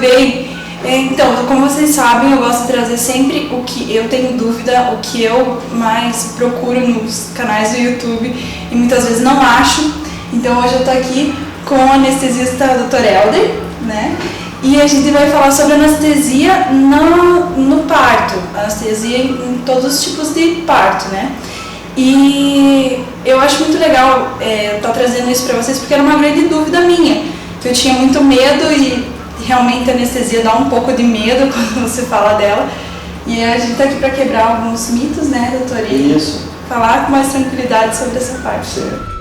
bem? Então, como vocês sabem, eu gosto de trazer sempre o que eu tenho dúvida, o que eu mais procuro nos canais do YouTube e muitas vezes não acho. Então hoje eu tô aqui com o anestesista Dr. Helder, né? E a gente vai falar sobre anestesia no parto, anestesia em todos os tipos de parto, né? E eu acho muito legal estar trazendo isso para vocês porque era uma grande dúvida minha, que eu tinha muito medo e realmente a anestesia dá um pouco de medo quando você fala dela. E a gente tá aqui para quebrar alguns mitos, né, doutor? E isso. Falar com mais tranquilidade sobre essa parte. Certo.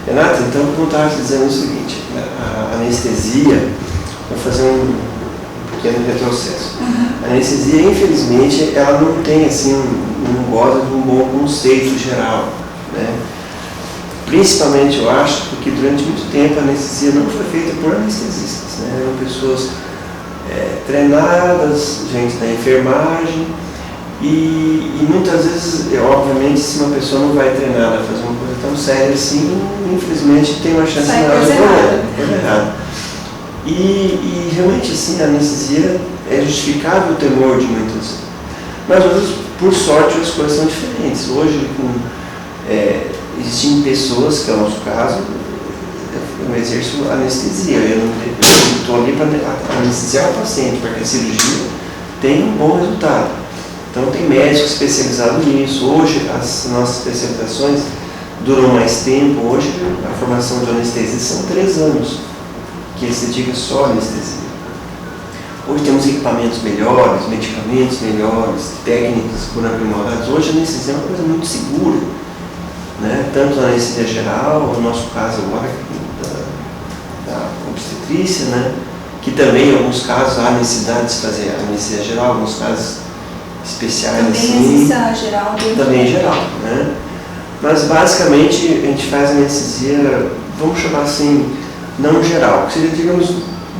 Renata, então, como eu estava dizendo o seguinte, a anestesia, vou fazer um pequeno retrocesso. A anestesia, infelizmente, ela não tem, assim, não goza de um bom conceito geral, né? Principalmente, eu acho, porque durante muito tempo a anestesia não foi feita por anestesistas, né? Eram pessoas treinadas, gente da enfermagem, e muitas vezes, obviamente, se uma pessoa não vai treinada a fazer uma coisa tão séria assim, infelizmente tem uma chance maior de coisa errada. E realmente, assim, a anestesia é justificável o temor de muitas, mas hoje, por sorte, as coisas são diferentes. Hoje, existem pessoas, que é o nosso caso, eu exerço anestesia, eu não estou ali para anestesiar o paciente, para que a cirurgia tenha um bom resultado. Então tem médicos especializados nisso. Hoje as nossas especializações duram mais tempo. Hoje a formação de anestesia são 3 anos, que se dedica só à anestesia. Hoje temos equipamentos melhores, medicamentos melhores, técnicas por aprimoradas. Hoje a anestesia é uma coisa muito segura, né? Tanto na anestesia geral, no nosso caso agora da obstetrícia, né? Que também em alguns casos há necessidade de fazer anestesia geral, em alguns casos especiais também assim. Existe a geral dentro. Também geral, né? Mas basicamente a gente faz anestesia, vamos chamar assim, não geral, que seria, digamos,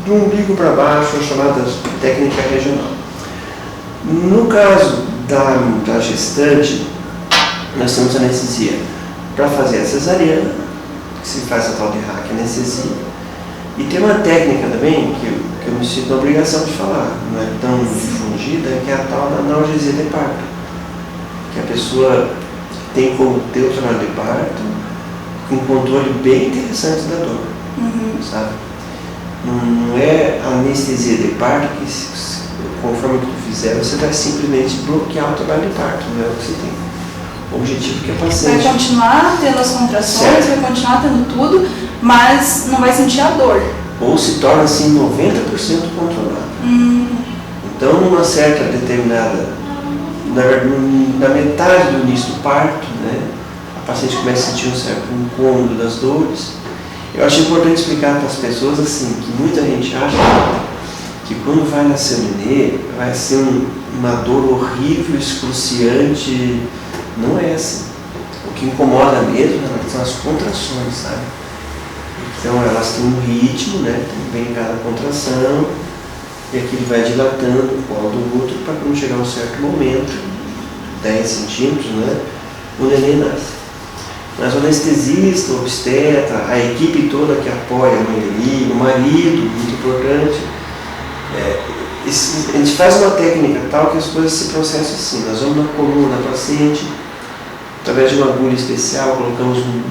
do umbigo para baixo, a chamada técnica regional. No caso da gestante, nós temos anestesia para fazer a cesariana, que se faz a tal de hack anestesia, e tem uma técnica também que eu me sinto na obrigação de falar, não é tão difundida, que é a tal da analgesia de parto, que a pessoa tem como ter o trabalho de parto com um controle bem interessante da dor, sabe? Não é a anestesia de parto que, conforme que tu fizer, você vai simplesmente bloquear o trabalho de parto, não é o que você tem. O objetivo é que a paciente vai continuar tendo as contrações, certo, vai continuar tendo tudo, mas não vai sentir a dor. Ou se torna assim 90% controlado. Então, numa certa determinada, na metade do início do parto, né, a paciente começa a sentir um certo incômodo das dores. Eu acho importante explicar para as pessoas assim, que muita gente acha que quando vai nascer o nenê, vai ser uma dor horrível, excruciante. Não é assim. O que incomoda mesmo são as contrações, sabe? Então elas têm um ritmo, né? Vem cada contração e aquilo vai dilatando o colo do útero para quando chegar um certo momento, 10 centímetros, né? O neném nasce. Mas o anestesista, o obstetra, a equipe toda que apoia a mãe ali, o marido, muito importante, a gente faz uma técnica tal que as coisas se processam assim. Nós vamos na coluna da paciente, através de uma agulha especial, colocamos um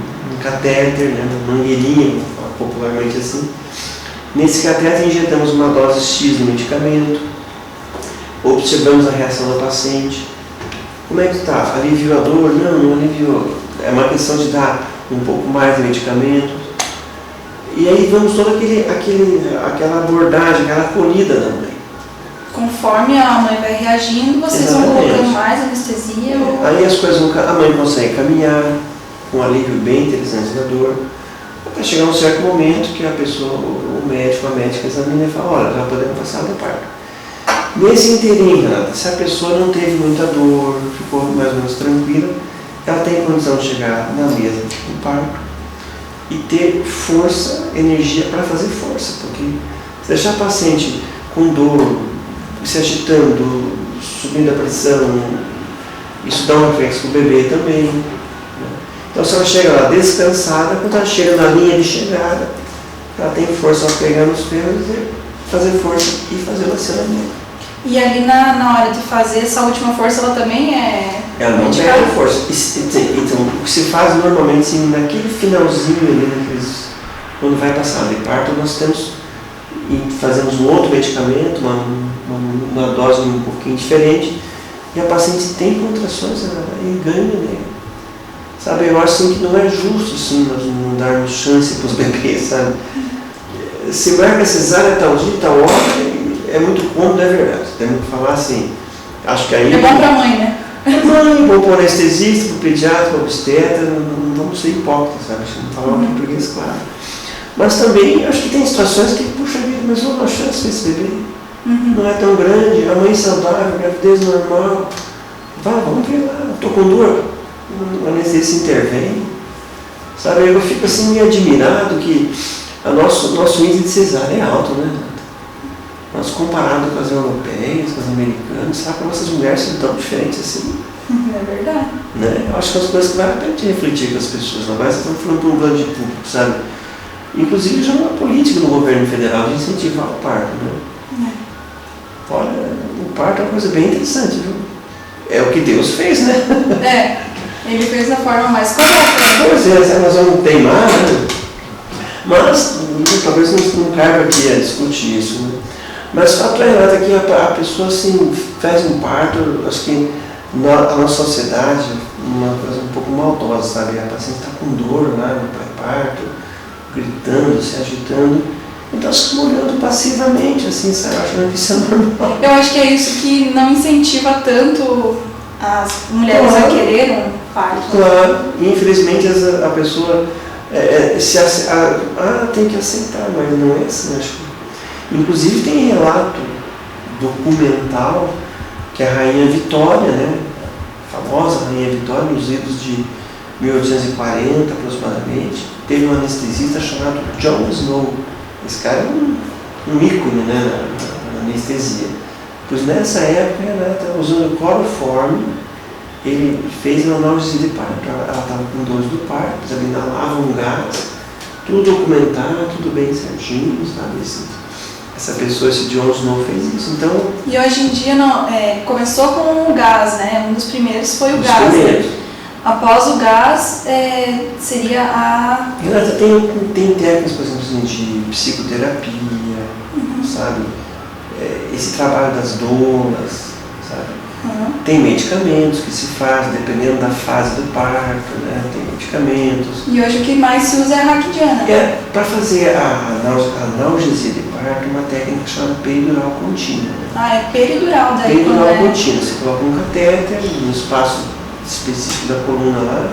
catéter, né, uma mangueirinha, popularmente assim. Nesse catéter injetamos uma dose X do medicamento, observamos a reação da paciente. Como é que está? Aliviou a dor? Não aliviou. É uma questão de dar um pouco mais de medicamento. E aí vamos toda aquela abordagem, aquela acolhida da mãe. Conforme a mãe vai reagindo, vocês vão colocando mais anestesia? Aí as coisas vão, a mãe consegue caminhar com um alívio bem interessante da dor, até chegar um certo momento que a pessoa, o médico, a médica examina e fala, olha, já podemos passar do parto. Nesse inteirinho, se a pessoa não teve muita dor, ficou mais ou menos tranquila, ela tem condição de chegar na mesa do parto e ter força, energia para fazer força, porque se deixar a paciente com dor, se agitando, subindo a pressão, isso dá um reflexo para o bebê também. Né? Então se ela chega lá descansada, quando ela chega na linha de chegada, ela tem força ao pegar nos pelos e fazer força e fazer o acionamento. E ali na hora de fazer essa última força, ela também é... Ela não perde força. Então, o que se faz normalmente, assim, naquele finalzinho ali, quando vai passar de parto, nós fazemos um outro medicamento, uma dose um pouquinho diferente, e a paciente tem contrações e ganha, né? Sabe, eu acho assim, que não é justo assim, nós não darmos chance para os bebês, sabe? Se marca cesárea tal dia, tal hora, é muito cômodo, é verdade. Temos que falar assim, acho que aí... É bom para a mãe, né? Mãe, bom para o anestesista, para o pediatra, para o obstetra, não vamos ser hipócritas, sabe? Acho que não falar o português claro. Mas também, acho que tem situações que, puxa vida, mas vamos dar chance para esse bebê. Não é tão grande, a mãe saudável, gravidez normal. Vamos ver lá, estou com dor, o anestesista intervém. Sabe, eu fico assim meio admirado que nosso índice de cesárea é alto, né? Nós comparado com as europeias, com as americanas, sabe que nossas mulheres são tão diferentes assim. É verdade. Né? Eu acho que é as coisas que vale a pena refletir com as pessoas, não vai ser falando por um plano de público, sabe? Inclusive já uma política no governo federal de incentivar o parto, né? Olha, o parto é uma coisa bem interessante, viu? É o que Deus fez, né? Ele fez da forma mais correta. Pois é, nós vamos teimar, né? Mas talvez não caiba aqui a discutir isso, né? Mas o fato é, Renata, que a pessoa assim, faz um parto, acho que a nossa sociedade, uma coisa um pouco maldosa, sabe? A paciente está com dor lá no pré-parto, gritando, se agitando, então se fica olhando passivamente, assim, sabe? Achando que isso é normal. Eu acho que é isso que não incentiva tanto as mulheres a quererem parto. Claro, e infelizmente a pessoa tem que aceitar, mas não é assim, acho que. Inclusive tem relato documental que a Rainha Vitória, né, a famosa Rainha Vitória, nos idos de 1840 aproximadamente, teve um anestesista chamado John Snow. Esse cara é um ícone, né, na anestesia. Pois nessa época, ela usando cloroforme, ele fez uma analgesia de parto. Ela estava com dores do parto, ela inalava um gás, tudo documentado, tudo bem certinho, sabe assim. Essa pessoa, esse John Snow, fez isso. Então, e hoje em dia começou com o gás, né? Um dos primeiros foi o gás. Né? Após o gás, seria a... Renata, tem técnicas, por exemplo, assim, de psicoterapia, sabe? Esse trabalho das doulas, sabe? Tem medicamentos que se fazem, dependendo da fase do parto, né? Tem medicamentos. E hoje o que mais se usa é a raquidiana. Para fazer a analgesia de parto, uma técnica chamada peridural contínua. Né? É peridural daí. Peridural contínua. Você coloca um catéter no espaço específico da coluna lá.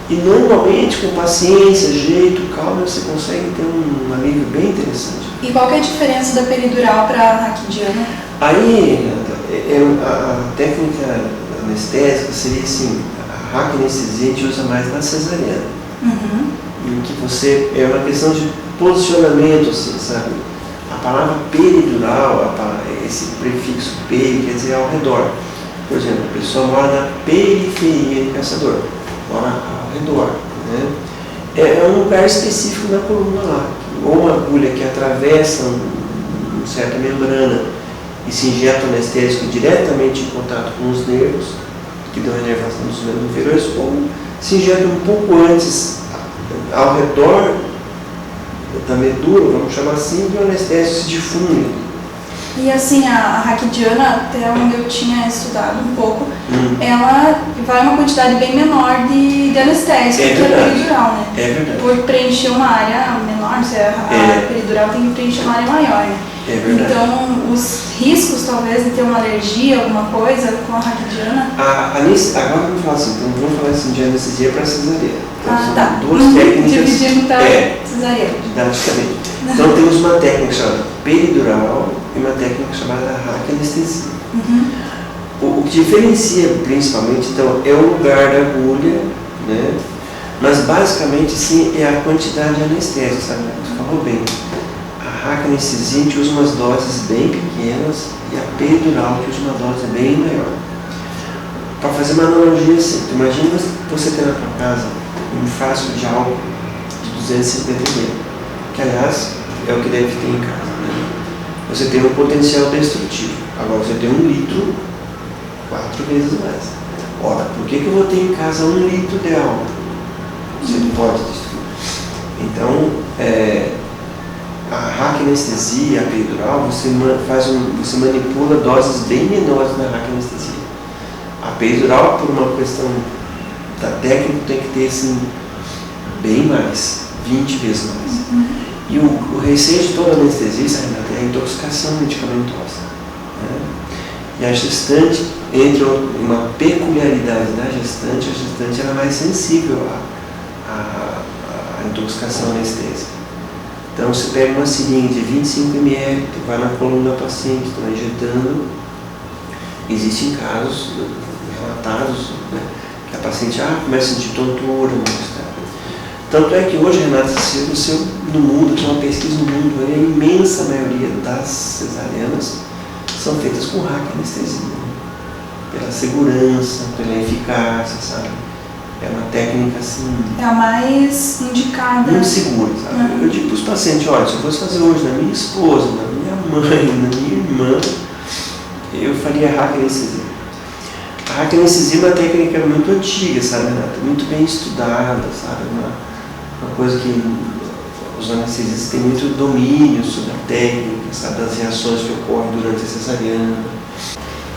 E normalmente, com paciência, jeito, calma, você consegue ter um alívio bem interessante. E qual que é a diferença da peridural para a raquidiana? Aí, a técnica anestésica seria assim, a raquianestesia a gente usa mais na cesariana. Em que você, é uma questão de posicionamento, assim, sabe? A palavra peridural, esse prefixo peri, quer dizer ao redor. Por exemplo, a pessoa mora na periferia de Caçador, mora ao redor, né? É um lugar específico na coluna lá, ou uma agulha que atravessa uma certa membrana e se injeta o anestésico diretamente em contato com os nervos, que dão inervação dos nervos inferiores, ou se injeta um pouco antes, ao redor da medula, vamos chamar assim, e o anestésico se difunde. E assim, a raquidiana, até onde eu tinha estudado um pouco, ela vai uma quantidade bem menor de anestésico que a peridural, né? É verdade. Por preencher uma área menor, a peridural tem que preencher uma área maior, né? É verdade. Então, os riscos, talvez, de ter uma alergia, alguma coisa com a raquidiana... Agora vamos falar assim, então vamos falar assim de anestesia para cesariana. Então, são tá. Duas técnicas. Dividindo para cesariana. Didaticamente. Então temos uma técnica chamada peridural e uma técnica chamada raquianestesia. O que diferencia principalmente, então, é o lugar da agulha, né? Mas basicamente, sim, é a quantidade de anestésico, sabe? Você falou bem. A raquianestesia a gente usa umas doses bem pequenas e a peridural que usa uma dose bem maior. Para fazer uma analogia assim, imagina você ter na sua casa um frasco de álcool de 250 ml, que aliás é o que deve ter em casa, né? Você tem um potencial destrutivo, agora você tem 1 litro, 4 vezes mais. Ora, por que eu vou ter em casa 1 litro de álcool? Você não pode destruir. Então, a raquianestesia, a epidural, você manipula doses bem menores na raquianestesia. A epidural, por uma questão da técnica, tem que ter assim, bem mais, 20 vezes mais. E o receio de toda anestesista é a intoxicação medicamentosa, né? E a gestante, entre uma peculiaridade da gestante, a gestante era mais sensível à intoxicação anestésica. Então, você pega uma seringa de 25 ml, vai na coluna da paciente, está injetando. Existem casos relatados, né, que a paciente começa a sentir tontura, mal-estar. Tanto é que hoje, Renata, no mundo, tem uma pesquisa no mundo, a imensa maioria das cesarianas são feitas com raquianestesia, pela segurança, pela eficácia, sabe? É uma técnica assim... É a mais indicada. Muito segura, sabe? Eu digo para os pacientes, olha, se eu fosse fazer hoje na minha esposa, na minha mãe, na minha irmã, eu faria raquianestesia. A raquianestesia é uma técnica muito antiga, sabe, Renata? Muito bem estudada, sabe? Uma coisa que os anestesistas têm muito domínio sobre a técnica, sabe? Das reações que ocorrem durante a cesariana.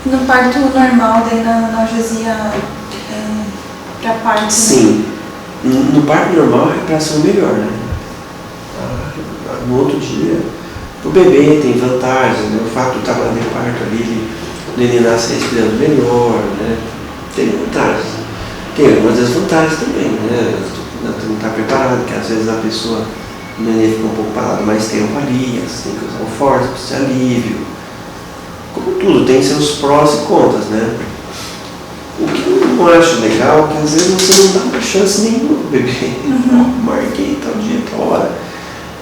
No parto normal, daí na analgesia para parto? Sim. Né? No parto normal a recuperação é melhor, né? No outro dia, o bebê tem vantagens, né? O fato de estar lá de parto ali, o neném nasce respirando melhor, né? Tem vantagens. Tem algumas desvantagens também, né? Não está preparado, porque às vezes a pessoa, o neném fica um pouco parado mais tempo ali, você tem que usar o fórceps de alívio. Como tudo, tem seus prós e contras, né? O que eu não acho legal é que às vezes você não dá uma chance nenhuma pro bebê. Marquei tal dia, tal hora.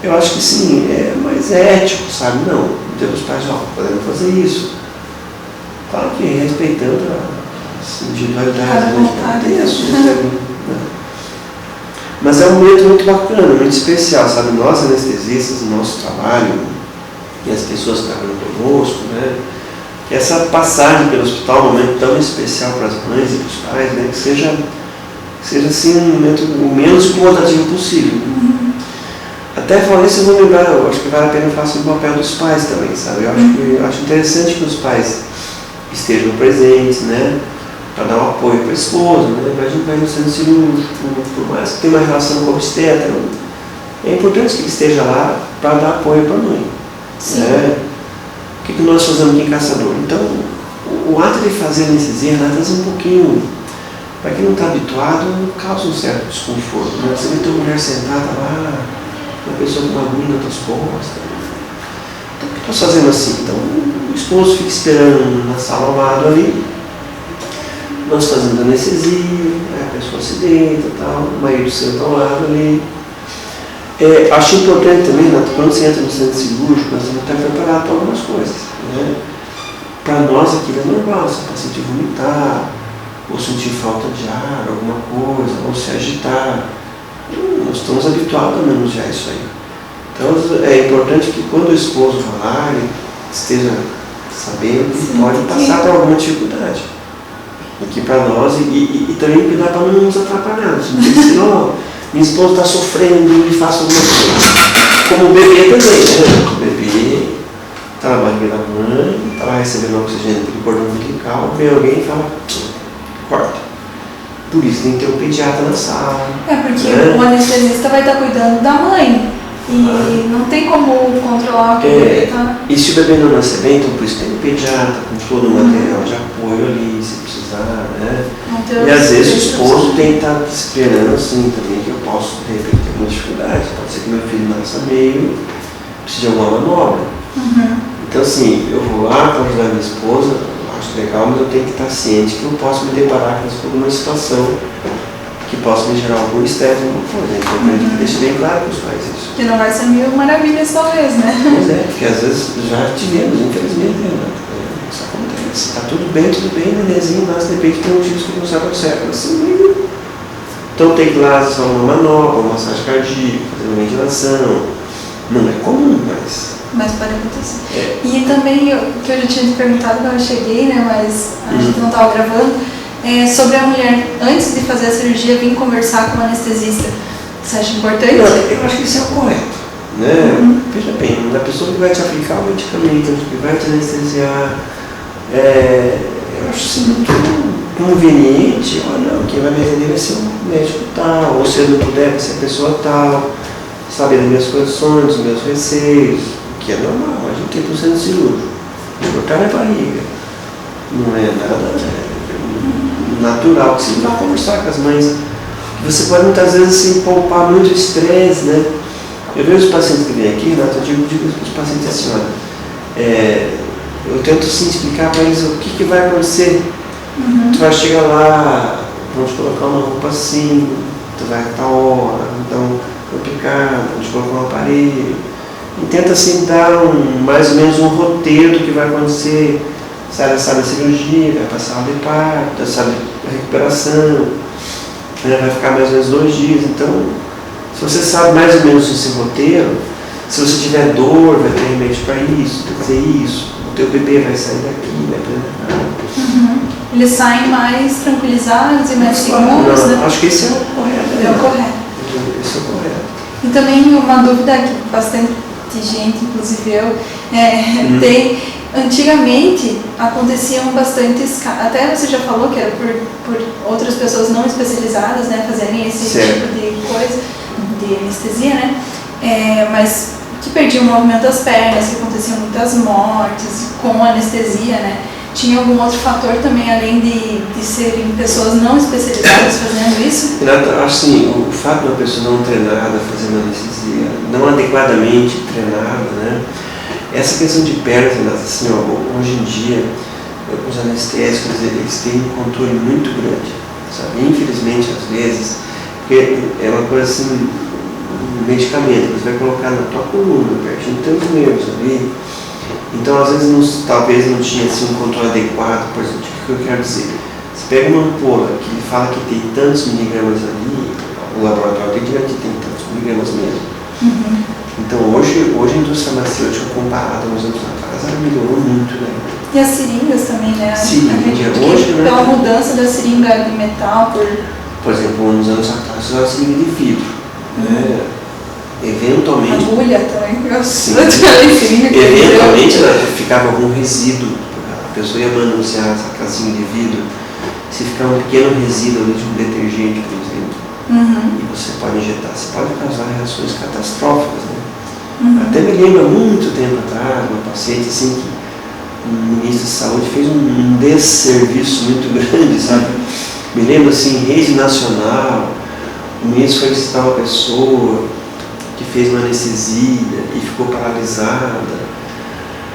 Eu acho que sim, é mais ético, sabe? Não, os pais, podemos fazer isso. Claro que respeitando as individualidades, né? Mas é um momento muito bacana, muito especial, sabe? Nós anestesistas, no nosso trabalho, e as pessoas que trabalham conosco, né? Que essa passagem pelo hospital é um momento tão especial para as mães e para os pais, né? Que seja assim um momento o menos incomodativo possível. Né? Até falando isso, eu vou lembrar, eu acho que vale a pena falar sobre o papel dos pais também, sabe? Eu acho interessante que os pais estejam presentes, né? Para dar um apoio para a esposa, né? Mas a gente vai no centro cirúrgico, por mais que tenha uma relação com o obstetra, é importante que ele esteja lá para dar apoio para a mãe. Né? O que nós fazemos aqui em Caçador? Então, o ato de fazer anestesia, às vezes um pouquinho, para quem não está habituado, causa um certo desconforto. Né? Você vê tua mulher sentada lá, uma pessoa com uma agulha nas costas. Então, o que nós fazemos assim? Então, o esposo fica esperando na sala ao lado ali, nós fazemos anestesia, a pessoa se deita e tal, o marido senta ao lado ali. Acho importante também, quando você entra no centro cirúrgico, nós temos que estar preparado para algumas coisas. Né? Para nós aquilo é normal, se o paciente vomitar, ou sentir falta de ar, alguma coisa, ou se agitar. Nós estamos habituados a manusear isso aí. Então é importante que quando o esposo falar, ele esteja sabendo que pode passar por alguma dificuldade. Aqui para nós, e também cuidar para não nos atrapalhar. Senão, minha esposa está sofrendo e faço alguma coisa. Como o bebê também, né? O bebê está na barriga da mãe, está lá recebendo oxigênio pelo cordão umbilical, vem alguém e fala, corta. Por isso tem que ter um pediatra na sala. Porque o anestesista vai estar cuidando da mãe. E não tem como controlar o que o bebê está. E se o bebê não nascer bem, então por isso tem um pediatra com todo o material de apoio ali, se precisar, né? E às vezes o esposo tem que estar esperando assim também, que eu posso de repente ter uma dificuldade. Pode ser que meu filho nasça meio, precise de alguma manobra. Então assim, eu vou lá para ajudar minha esposa, acho legal, mas eu tenho que estar ciente que eu posso me deparar com alguma situação que possa me gerar algum estresse, alguma coisa. É importante que deixe bem claro para os pais isso. Que não vai ser mil maravilhas talvez, né? Pois é, porque às vezes já tivemos, infelizmente, né? Isso acontece. Está tudo bem, o nenenzinho nasce, de repente tem um disco que não sabe ao certo. Assim, Então tem que ir lá só uma manopla, uma massagem cardíaca, fazer uma ventilação. Não é comum, mas pode acontecer. E também, que eu já tinha te perguntado quando eu cheguei, né, mas a gente não estava gravando, sobre a mulher, antes de fazer a cirurgia, vir conversar com o anestesista. Você acha importante? Eu acho que isso é o correto. Né? Veja bem, a pessoa que vai te aplicar o medicamento, que vai te anestesiar, eu acho assim, muito conveniente. Olha, não, quem vai me atender vai ser um médico tal, ou se eu não puder, vai ser a pessoa tal, saber das minhas condições, dos meus receios, que é normal, a gente tem procedimento cirúrgico. Cortar minha barriga. Não é nada natural, que você vai conversar com as mães. Você pode muitas vezes assim, poupar muito estresse, né? Eu vejo os pacientes que vêm aqui, Renato, eu digo para os pacientes assim, olha, eu tento assim, explicar para eles o que vai acontecer. Tu vai chegar lá, vamos te colocar uma roupa assim, tu vai a tal hora, então complicado, vamos te colocar um aparelho. E tenta assim dar mais ou menos um roteiro do que vai acontecer. Sabe a cirurgia, vai passar a de parto, sabe a recuperação, vai ficar mais ou menos 2 dias. Então, se você sabe mais ou menos esse roteiro, se você tiver dor, vai ter remédio para isso, tem que fazer isso, o teu bebê vai sair daqui, vai aprender. Eles saem mais tranquilizados e mais seguros, né? Acho que esse é o correto. É o correto. Esse é o correto. E também uma dúvida que bastante gente, inclusive eu, tem. Antigamente aconteciam bastantes, até você já falou que era por outras pessoas não especializadas, né, fazerem esse tipo de coisa, de anestesia, né, mas que perdiam o movimento das pernas, que aconteciam muitas mortes com anestesia, né. Tinha algum outro fator também, além de serem pessoas não especializadas fazendo isso? Renata, assim, o fato de uma pessoa não treinada fazer uma anestesia, não adequadamente treinada, né, essa questão de pernas, assim, hoje em dia, os anestésicos, eles têm um controle muito grande, sabe? Infelizmente, às vezes, porque é uma coisa assim, um medicamento, você vai colocar na tua coluna, pertinho de tantos nervos ali. Então, às vezes, talvez não tinha assim, um controle adequado. Por exemplo, o que eu quero dizer? Você pega uma ampola que fala que tem tantos miligramas ali, o laboratório tem que dizer que tem tantos miligramas mesmo. Então, hoje a indústria farmacêutica, comparada a uns anos atrás, ela melhorou muito, né? E as seringas também, né? Hoje, né? Pela mudança da seringa de metal por exemplo, uns anos atrás, usava seringa de vidro, né? Eventualmente... Agulha também. Sim. Eventualmente, ficava algum resíduo, a pessoa ia manusear essa casinha de vidro, se ficar um pequeno resíduo ali de um detergente, por exemplo, e você pode injetar, você pode causar reações catastróficas, né? Até me lembro há muito tempo atrás, uma paciente assim que o ministro da Saúde fez um desserviço muito grande, sabe? Me lembro assim, em rede nacional, o ministro foi visitar uma pessoa que fez uma anestesia e ficou paralisada.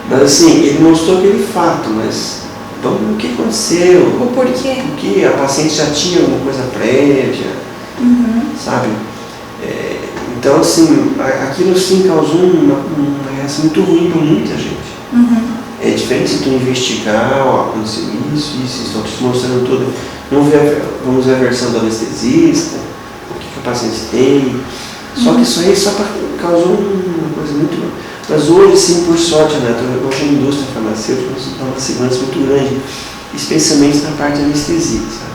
Mas assim, ele mostrou aquele fato, mas então, o que aconteceu? O porquê? Porque a paciente já tinha alguma coisa prévia, sabe? Então, assim, aquilo sim causou uma reação muito ruim para muita gente. É diferente se tu investigar, aconteceu isso, estou te mostrando tudo. Vamos ver a versão do anestesista, o que o paciente tem. Só que isso aí só causou uma coisa muito... Mas hoje, sim, por sorte, né? Hoje a indústria farmacêutica dá uma segurança muito grande, especialmente na parte de anestesia, sabe?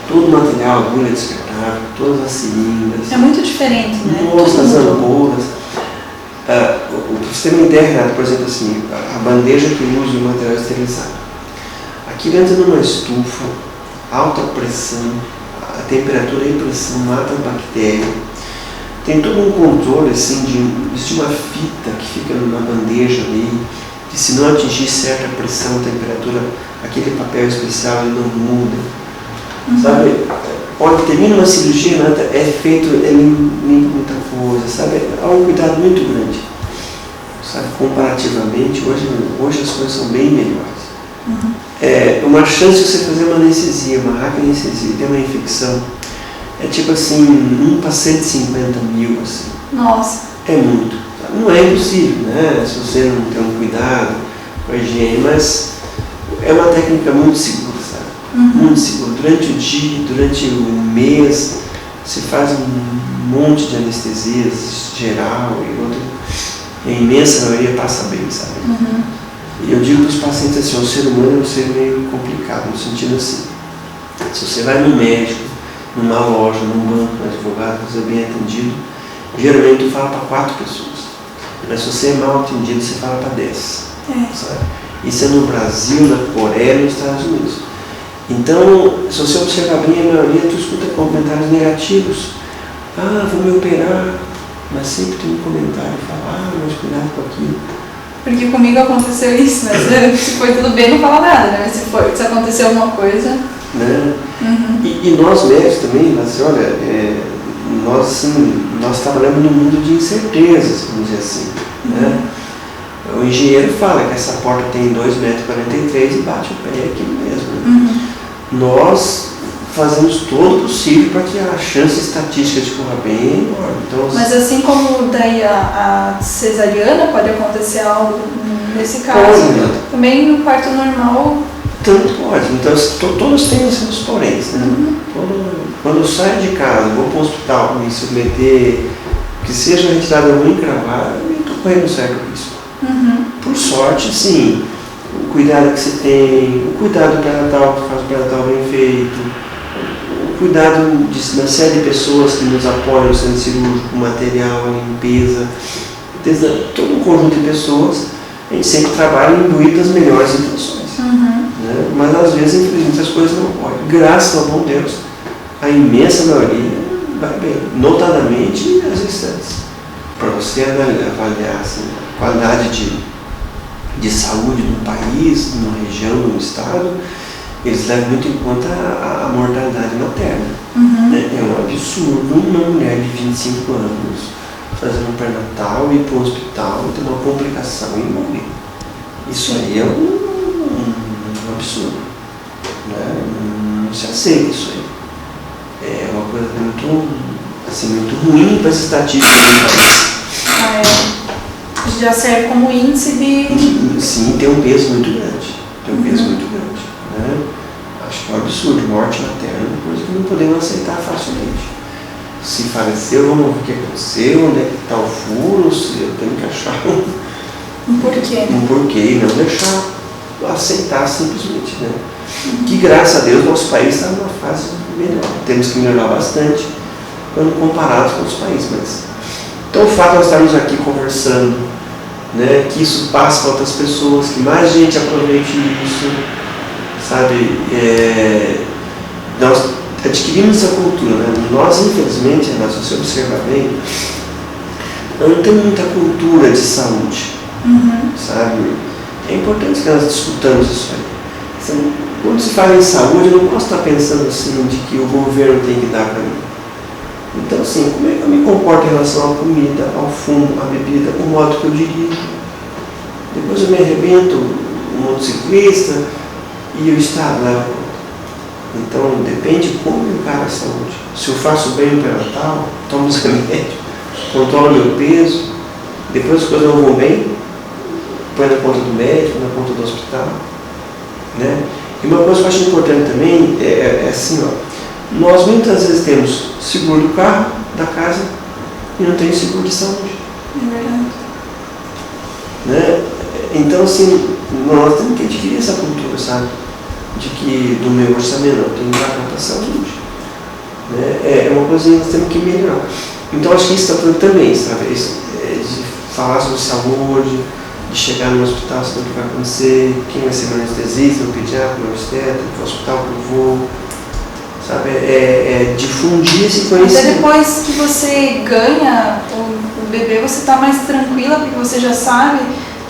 Todo o material, agulha descartável, todas as seringas. É muito diferente, né? Todas as ampolas. Para você ter uma ideia, Renato, por exemplo, assim, a bandeja que usa o material esterilizado. Aquilo entra numa estufa, alta pressão, a temperatura e a pressão mata a bactéria. Tem todo um controle, assim, existe uma fita que fica numa bandeja ali, que se não atingir certa pressão, temperatura, aquele papel especial ele não muda. Sabe? Quando termina uma cirurgia, é feito, limpa muita coisa, sabe? Há um cuidado muito grande. Sabe? Comparativamente, hoje as coisas são bem melhores. Uma chance de você fazer uma anestesia, uma rápida anestesia, ter uma infecção, é tipo assim, 1 para 150 mil, assim. Nossa. É muito. Sabe? Não é impossível, né? Se você não tem um cuidado com a higiene, mas é uma técnica muito segura, sabe? Muito seguro. Durante o dia, durante o mês, se faz um monte de anestesias geral e outra. A imensa maioria passa bem, sabe? E eu digo para os pacientes assim, o ser humano é um ser meio complicado, no sentido assim, se você vai no médico, numa loja, num banco, num advogado, você é bem atendido, geralmente tu fala para 4 pessoas. Mas se você é mal atendido, você fala para 10. Sabe? Isso é no Brasil, na Coreia e nos Estados Unidos. Então, se você observar bem, a maioria tu escuta comentários negativos. Ah, vou me operar, mas sempre tem um comentário que fala, mas cuidado com aquilo. Porque comigo aconteceu isso, mas se foi tudo bem não fala nada, né? Mas se aconteceu alguma coisa... Né? E nós médicos também, mas olha, nós trabalhamos num mundo de incertezas, vamos dizer assim. Né? O engenheiro fala que essa porta tem 2,43 metros e bate o pé aqui mesmo. Né? Nós fazemos todo o possível para que a chance estatística de correr bem é enorme. Então, mas assim como daí a cesariana pode acontecer algo nesse caso, também no parto normal... Tanto pode. Então, todos têm os seus poréns. Né? Quando eu saio de casa, vou para o hospital, me submeter, que seja retirada uma encravada, eu estou correndo certo risco. Por sorte, sim, o cuidado que você tem, o cuidado pré-natal, que faz o pré-natal bem feito, o cuidado de uma série de pessoas que nos apoiam no centro cirúrgico, o material, a limpeza, todo um conjunto de pessoas, a gente sempre trabalha imbuído das melhores intenções. Né? Mas às vezes, infelizmente, as coisas não podem. Graças ao bom Deus, a imensa maioria vai bem, notadamente as restantes. Para você avaliar assim, a qualidade de saúde no país, numa região, num estado, eles levam muito em conta a mortalidade materna. Né? É um absurdo uma mulher de 25 anos fazer um pré-natal, ir para o hospital, ter uma complicação e morrer. Isso aí é um absurdo. Né? Não se aceita isso aí. É uma coisa muito ruim para as estatísticas do país. Já serve como índice de... Sim, tem um peso muito grande. Né? Acho que é um absurdo. Morte materna é uma coisa que não podemos aceitar facilmente. Se faleceu, vamos ver o que aconteceu, onde é que está o furo, se eu tenho que achar um porquê. Né? Um porquê e não deixar aceitar simplesmente. Né? Que graças a Deus nosso país está numa fase melhor. Temos que melhorar bastante quando comparados com outros países. Mas... Então o fato de nós estarmos aqui conversando, né, que isso passe para outras pessoas, que mais gente aproveite isso, sabe? Nós adquirimos essa cultura, né? Nós, infelizmente, se você observar bem, não tem muita cultura de saúde, sabe? É importante que nós discutamos isso aí. Quando se fala em saúde, eu não posso estar pensando assim, de que o governo tem que dar para mim. Então, assim, como é que eu me comporto em relação à comida, ao fumo, à bebida, o modo que eu dirijo? Depois eu me arrebento, um motociclista, e o Estado leva conta. Então, depende de como eu encaro a saúde. Se eu faço bem no pré-natal, tomo os remédios, controlo meu peso, depois as coisas não vão bem, põe na conta do médico, na conta do hospital. Né? E uma coisa que eu acho importante também é assim, ó, nós muitas vezes temos seguro do carro, da casa, e não tem seguro de saúde. É verdade. Né? Então, assim, nós temos que adquirir essa cultura, sabe? De que do meu orçamento eu tenho que dar para a saúde. Né? É uma coisa que nós temos que melhorar. Então, acho que isso está tudo também, sabe? De falar sobre saúde, de chegar no hospital, saber o que vai acontecer, quem vai ser meu anestesista, meu pediatra, meu obstetra, que hospital que eu vou. Sabe, difundir esse conhecimento. Até depois que você ganha o bebê, você está mais tranquila, porque você já sabe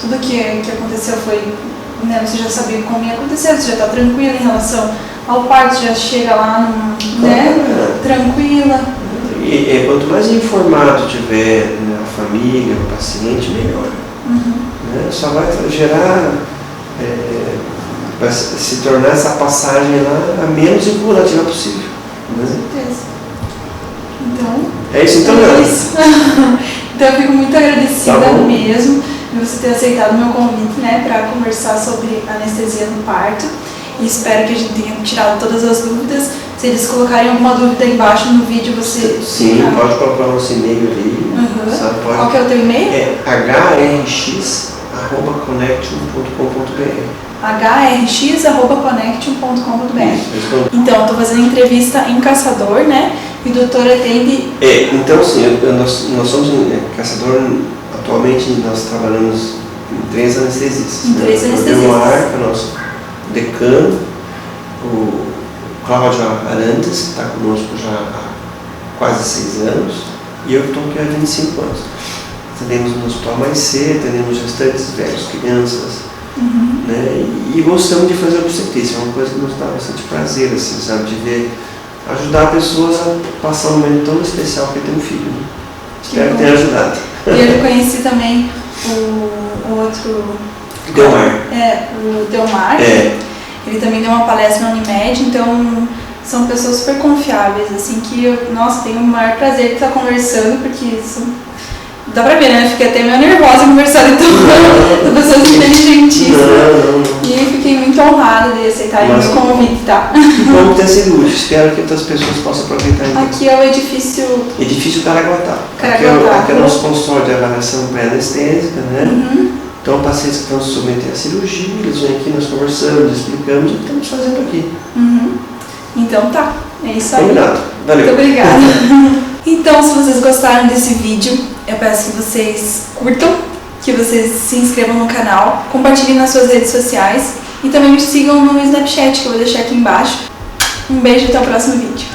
tudo que aconteceu foi, né, você já sabia como ia acontecer, você já está tranquila em relação ao parto, já chega lá, né, tranquila. E quanto mais informado tiver, né, a família, o paciente, melhor. Né? Só vai gerar... para se tornar essa passagem lá a menos incomodativo possível. Com certeza. Então, é isso então, então eu fico muito agradecida mesmo de você ter aceitado o meu convite, né, para conversar sobre anestesia no parto. e espero que a gente tenha tirado todas as dúvidas. Se eles colocarem alguma dúvida embaixo no vídeo, você... Sim, pode colocar o nosso e-mail ali. Sabe, pode... Qual que é o teu e-mail? É hrx@connection.com.br hrx@connection.com.br. Então, estou fazendo entrevista em Caçador, né? E o doutor atende... Então sim, nós somos Caçador, atualmente nós trabalhamos em 3 anestesistas. Em 3 anestesistas. O Delmar, que é o nosso decano, o Cláudio Arantes, que está conosco já há quase 6 anos, e eu que estou aqui há 25 anos. Atendemos no hospital mais cedo, atendemos gestantes, velhos, crianças, né? E gostamos de fazer obstetrícia, é uma coisa que nos dá bastante prazer, assim, sabe, de ver, ajudar pessoas a passar um momento tão especial que é ter um filho. Né? Espero que tenha ajudado. E eu conheci também o outro... Delmar. O Delmar. Ele também deu uma palestra na Unimed, então são pessoas super confiáveis, assim, que eu, tenho o maior prazer de estar conversando, porque dá pra ver, né? Eu fiquei até meio nervosa conversando, então, são pessoas inteligentíssimas. E eu fiquei muito honrada de aceitarem o meu convite, tá? Vamos ter sido útil, espero que outras pessoas possam aproveitar isso. Aqui é o edifício Caraguatá. Aqui é o nosso consultório de avaliação pré-anestésica, né? Então, pacientes que estão se submetendo à cirurgia, eles vêm aqui, nós conversamos, explicamos o que estamos fazendo aqui. Então tá, é isso aí. Combinado. Valeu. Muito obrigada. Então, se vocês gostaram desse vídeo, eu peço que vocês curtam, que vocês se inscrevam no canal, compartilhem nas suas redes sociais e também me sigam no Snapchat, que eu vou deixar aqui embaixo. Um beijo e até o próximo vídeo.